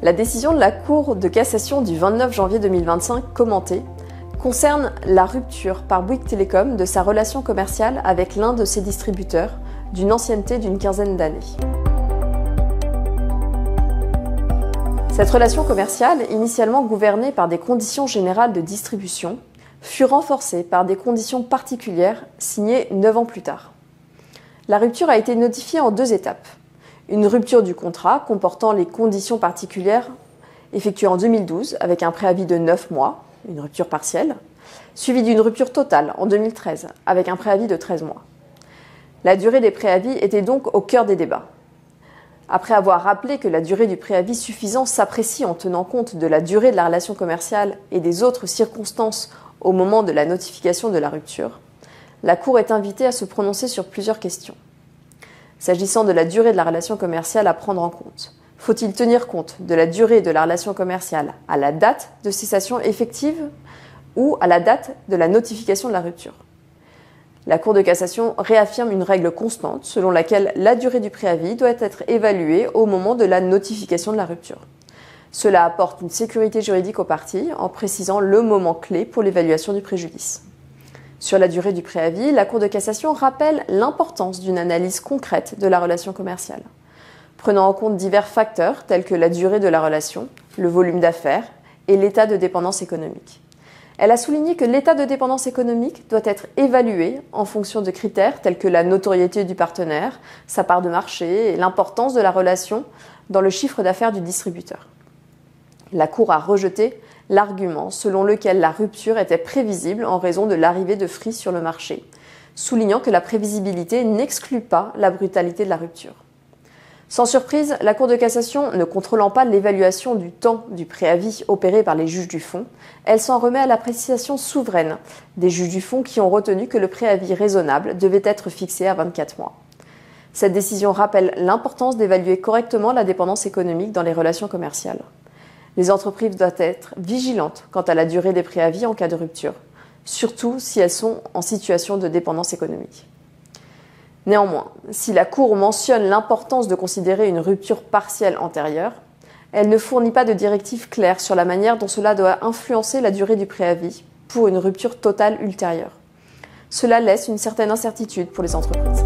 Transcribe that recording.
La décision de la Cour de cassation du 29 janvier 2025 commentée concerne la rupture par Bouygues Telecom de sa relation commerciale avec l'un de ses distributeurs d'une ancienneté d'une quinzaine d'années. Cette relation commerciale, initialement gouvernée par des conditions générales de distribution, fut renforcée par des conditions particulières signées 9 ans plus tard. La rupture a été notifiée en 2 étapes. Une rupture du contrat comportant les conditions particulières effectuée en 2012 avec un préavis de 9 mois, une rupture partielle, suivie d'une rupture totale en 2013 avec un préavis de 13 mois. La durée des préavis était donc au cœur des débats. Après avoir rappelé que la durée du préavis suffisant s'apprécie en tenant compte de la durée de la relation commerciale et des autres circonstances au moment de la notification de la rupture, la Cour est invitée à se prononcer sur plusieurs questions. S'agissant de la durée de la relation commerciale à prendre en compte, faut-il tenir compte de la durée de la relation commerciale à la date de cessation effective ou à la date de la notification de la rupture? La Cour de cassation réaffirme une règle constante selon laquelle la durée du préavis doit être évaluée au moment de la notification de la rupture. Cela apporte une sécurité juridique aux parties en précisant le moment clé pour l'évaluation du préjudice. Sur la durée du préavis, la Cour de cassation rappelle l'importance d'une analyse concrète de la relation commerciale, prenant en compte divers facteurs tels que la durée de la relation, le volume d'affaires et l'état de dépendance économique. Elle a souligné que l'état de dépendance économique doit être évalué en fonction de critères tels que la notoriété du partenaire, sa part de marché et l'importance de la relation dans le chiffre d'affaires du distributeur. La Cour a rejeté l'argument selon lequel la rupture était prévisible en raison de l'arrivée de Free sur le marché, soulignant que la prévisibilité n'exclut pas la brutalité de la rupture. Sans surprise, la Cour de cassation, ne contrôlant pas l'évaluation du temps du préavis opéré par les juges du fond, elle s'en remet à l'appréciation souveraine des juges du fond qui ont retenu que le préavis raisonnable devait être fixé à 24 mois. Cette décision rappelle l'importance d'évaluer correctement la dépendance économique dans les relations commerciales. Les entreprises doivent être vigilantes quant à la durée des préavis en cas de rupture, surtout si elles sont en situation de dépendance économique. Néanmoins, si la Cour mentionne l'importance de considérer une rupture partielle antérieure, elle ne fournit pas de directives claires sur la manière dont cela doit influencer la durée du préavis pour une rupture totale ultérieure. Cela laisse une certaine incertitude pour les entreprises.